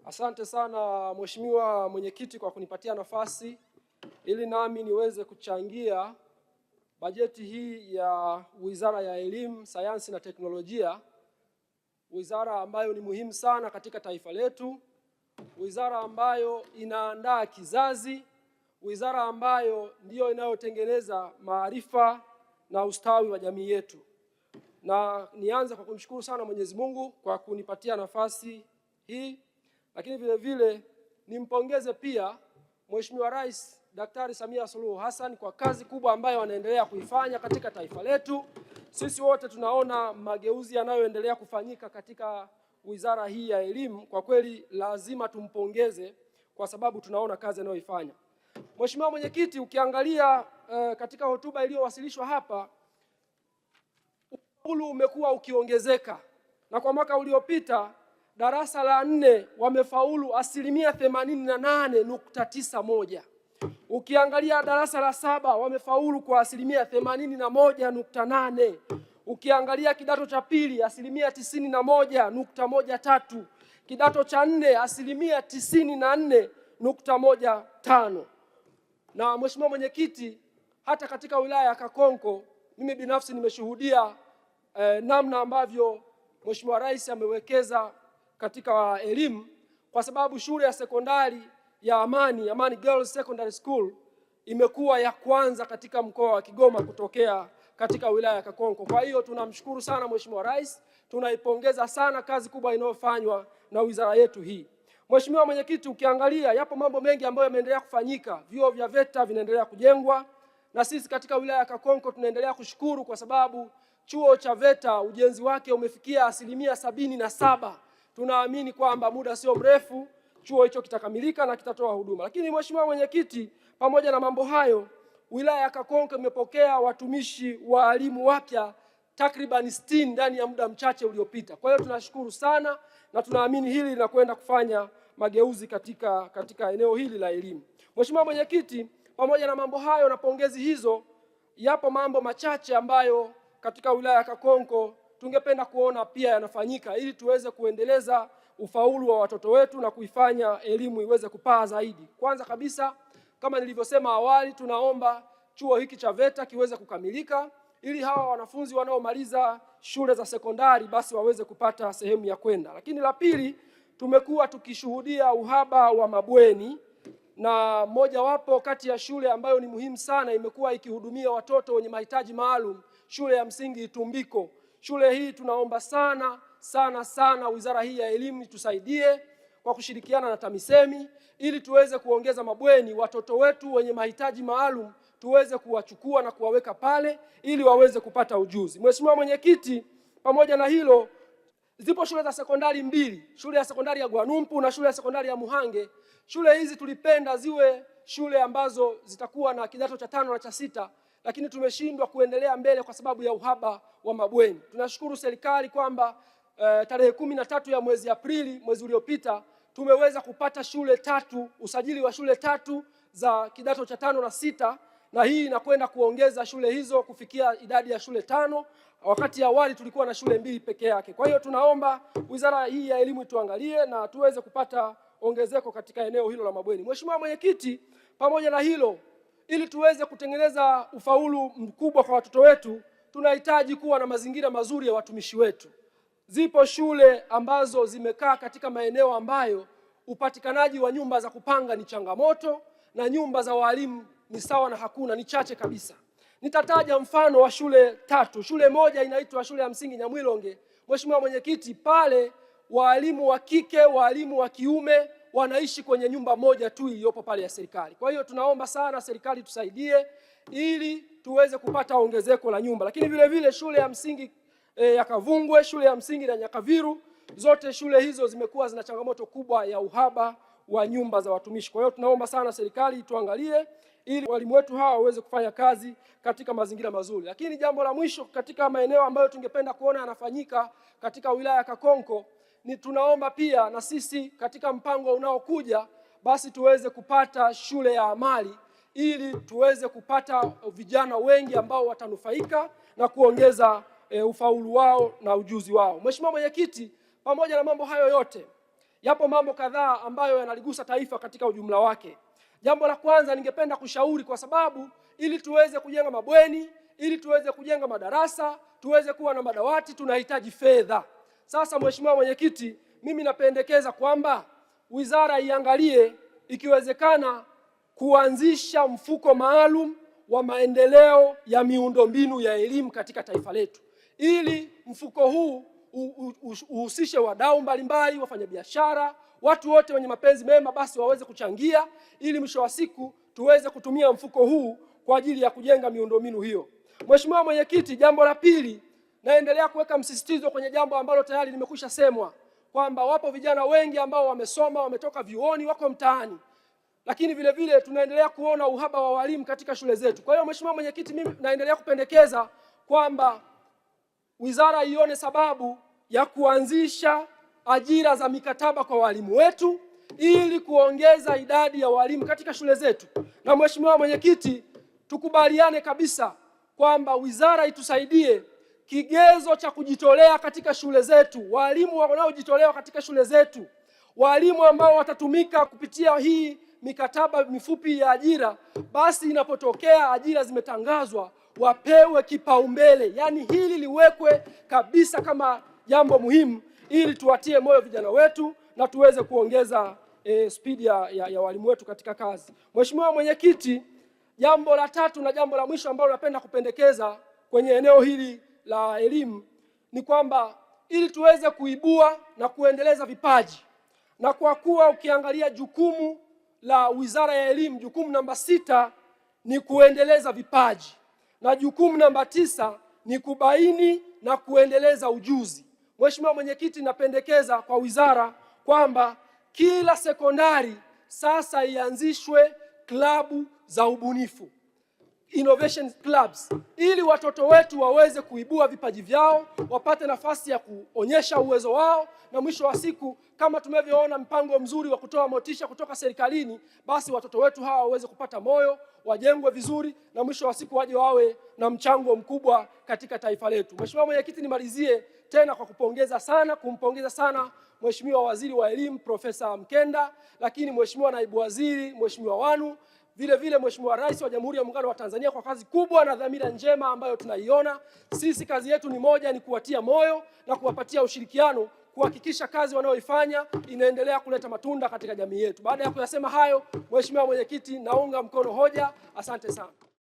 Asante sana Mheshimiwa Mwenyekiti kwa kunipatia nafasi ili nami niweze kuchangia bajeti hii ya Wizara ya Elimu, Sayansi na Teknolojia, wizara ambayo ni muhimu sana katika taifa letu, wizara ambayo inaandaa kizazi, wizara ambayo ndiyo inayotengeneza maarifa na ustawi wa jamii yetu. Na nianze kwa kumshukuru sana Mwenyezi Mungu kwa kunipatia nafasi hii. Lakini vile vile nimpongeze pia Mheshimiwa Rais Daktari Samia Suluhu Hassan kwa kazi kubwa ambayo anaendelea kuifanya katika taifa letu. Sisi wote tunaona mageuzi yanayoendelea kufanyika katika wizara hii ya elimu. Kwa kweli lazima tumpongeze kwa sababu tunaona kazi anayoifanya. Mheshimiwa Mwenyekiti, ukiangalia katika hotuba iliyowasilishwa hapa, ufaulu umekuwa ukiongezeka, na kwa mwaka uliopita darasa la 4 wamefaulu 88.91. Ukiangalia darasa la 7 wamefaulu kwa 81.8. Ukiangalia kidato cha pili 91.13. Kidato cha 4 94.15. Na Mheshimiwa Mwenyekiti, hata katika wilaya ya Kakonko mimi binafsi nimeshuhudia namna ambavyo Mheshimiwa Rais amewekeza katika elimu, kwa sababu shule ya sekondari ya Amani Girls Secondary School imekuwa ya kwanza katika mkoa wa Kigoma kutokea katika wilaya ya Kakonko. Kwa hiyo tunamshukuru sana Mheshimiwa Rais, tunaipongeza sana kazi kubwa inayofanywa na wizara yetu hii. Mheshimiwa Mwenyekiti, ukiangalia yapo mambo mengi ambayo yameendelea kufanyika. Vyuo vya VETA vinaendelea kujengwa, na sisi katika wilaya ya Kakonko tunaendelea kushukuru kwa sababu chuo cha VETA ujenzi wake umefikia 77%. Tunaamini kwamba muda sio mrefu chuo hicho kitakamilika na kitatoa huduma. Lakini Mheshimiwa Mwenyekiti, pamoja na mambo hayo, wilaya ya Kakonko imepokea watumishi waalimu wapya takriban 60 ndani ya muda mchache uliopita. Kwa hiyo tunashukuru sana na tunaamini hili linakwenda kufanya mageuzi katika eneo hili la elimu. Mheshimiwa Mwenyekiti, pamoja na mambo hayo na pongezi hizo, yapo mambo machache ambayo katika wilaya ya Kakonko tungependa kuona pia yanafanyika ili tuweze kuendeleza ufaulu wa watoto wetu na kuifanya elimu iweze kupaa zaidi. Kwanza kabisa, kama nilivyosema awali, tunaomba chuo hiki cha VETA kiweze kukamilika ili hawa wanafunzi wanaomaliza shule za sekondari basi waweze kupata sehemu ya kwenda. Lakini la pili, tumekuwa tukishuhudia uhaba wa mabweni, na mojawapo kati ya shule ambayo ni muhimu sana imekuwa ikihudumia watoto wenye mahitaji maalum, shule ya msingi Itumbiko. Shule hii tunaomba sana wizara hii ya elimu itusaidie kwa kushirikiana na TAMISEMI ili tuweze kuongeza mabweni, watoto wetu wenye mahitaji maalum tuweze kuwachukua na kuwaweka pale ili waweze kupata ujuzi. Mheshimiwa Mwenyekiti, pamoja na hilo, zipo shule za sekondari 2, shule ya sekondari ya Gwanumpu na shule ya sekondari ya Muhange. Shule hizi tulipenda ziwe shule ambazo zitakuwa na kidato cha 5 na cha 6, lakini tumeshindwa kuendelea mbele kwa sababu ya uhaba wa mabweni. Tunashukuru serikali kwamba tarehe 13 ya mwezi Aprili, mwezi uliopita, tumeweza kupata shule 3, usajili wa shule 3 za kidato cha 5 na 6, na hii inakwenda kuongeza shule hizo kufikia idadi ya shule 5, wakati awali tulikuwa na shule 2 peke yake. Kwa hiyo tunaomba wizara hii ya elimu tuangalie na tuweze kupata ongezeko katika eneo hilo la mabweni. Mheshimiwa Mwenyekiti, pamoja na hilo, ili tuweze kutengeneza ufaulu mkubwa kwa watoto wetu, tunahitaji kuwa na mazingira mazuri ya watumishi wetu. Zipo shule ambazo zimekaa katika maeneo ambayo upatikanaji wa nyumba za kupanga ni changamoto na nyumba za walimu ni sawa na hakuna, ni chache kabisa. Nitataja mfano wa shule 3. Shule moja inaitwa shule ya msingi Nyamwilonge. Mheshimiwa Mwenyekiti, pale walimu wa kike, walimu wa kiume wanaishi kwenye nyumba moja tu iliyopo pale ya serikali. Kwa hiyo tunaomba sana serikali tusaidie ili tuweze kupata ongezeko la nyumba. Lakini vile vile shule ya msingi ya Kavungwe, shule ya msingi ya Nyakaviru, zote shule hizo zimekuwa zina changamoto kubwa ya uhaba wa nyumba za watumishi. Kwa hiyo tunaomba sana serikali tuangalie ili walimu wetu hawa waweze kufanya kazi katika mazingira mazuri. Lakini jambo la mwisho katika maeneo ambayo tungependa kuona yanafanyika katika wilaya ya Kakonko ni tunaomba pia na sisi katika mpango unaokuja basi tuweze kupata shule ya amali ili tuweze kupata vijana wengi ambao watanufaika na kuongeza ufaulu wao na ujuzi wao. Mheshimiwa Mwenyekiti, pamoja na mambo hayo yote, Yapo mambo kadhaa ambayo yanaligusa taifa katika ujumla wake. Jambo la kwanza, ningependa kushauri, kwa sababu ili tuweze kujenga mabweni, ili tuweze kujenga madarasa, tuweze kuwa na madawati, tunahitaji fedha. Sasa Mheshimiwa Mwenyekiti, mimi napendekeza kwamba wizara iangalie ikiwezekana kuanzisha mfuko maalum wa maendeleo ya miundombinu ya elimu katika taifa letu, ili mfuko huu uhusishe wadau mbalimbali, wafanyabiashara, watu wote wenye mapenzi mema, basi waweze kuchangia, ili mwisho wa siku tuweze kutumia mfuko huu kwa ajili ya kujenga miundombinu hiyo. Mheshimiwa Mwenyekiti, jambo la pili, naendelea kuweka msisitizo kwenye jambo ambalo tayari limekwisha semwa, kwamba wapo vijana wengi ambao wamesoma, wametoka vyuoni, wako mtaani, lakini vile vile tunaendelea kuona uhaba wa walimu katika shule zetu. Kwa hiyo Mheshimiwa Mwenyekiti, mimi naendelea kupendekeza kwamba wizara ione sababu ya kuanzisha ajira za mikataba kwa walimu wetu ili kuongeza idadi ya walimu katika shule zetu. Na Mheshimiwa Mwenyekiti, tukubaliane kabisa kwamba wizara itusaidie kigezo cha kujitolea katika shule zetu, walimu wanaojitolea katika shule zetu, walimu ambao watatumika kupitia hii mikataba mifupi ya ajira, basi inapotokea ajira zimetangazwa wapewe kipaumbele. Yaani hili liwekwe kabisa kama jambo muhimu, ili tuwatie moyo vijana wetu na tuweze kuongeza spidi ya walimu wetu katika kazi. Mheshimiwa Mwenyekiti, jambo la tatu na jambo la mwisho ambalo napenda kupendekeza kwenye eneo hili la elimu ni kwamba ili tuweze kuibua na kuendeleza vipaji, na kwa kuwa ukiangalia jukumu la Wizara ya Elimu, jukumu namba 6 ni kuendeleza vipaji na jukumu namba 9 ni kubaini na kuendeleza ujuzi. Mheshimiwa Mwenyekiti, napendekeza kwa wizara kwamba kila sekondari sasa ianzishwe klabu za ubunifu, innovation clubs, ili watoto wetu waweze kuibua vipaji vyao, wapate nafasi ya kuonyesha uwezo wao, na mwisho wa siku kama tumevyoona mpango mzuri wa kutoa motisha kutoka serikalini, basi watoto wetu hawa waweze kupata moyo, wajengwe vizuri, na mwisho wa siku waje wawe na mchango mkubwa katika taifa letu. Mheshimiwa Mwenyekiti, nimalizie tena kwa kumpongeza sana Mheshimiwa Waziri wa Elimu Profesa Mkenda, lakini Mheshimiwa Naibu Waziri Mheshimiwa Wanu, vile vile Mheshimiwa Rais wa Jamhuri ya Muungano wa Tanzania kwa kazi kubwa na dhamira njema ambayo tunaiona. Sisi kazi yetu ni moja, ni kuwatia moyo na kuwapatia ushirikiano kuhakikisha kazi wanayoifanya inaendelea kuleta matunda katika jamii yetu. Baada ya kuyasema hayo, Mheshimiwa Mwenyekiti, naunga mkono hoja. Asante sana.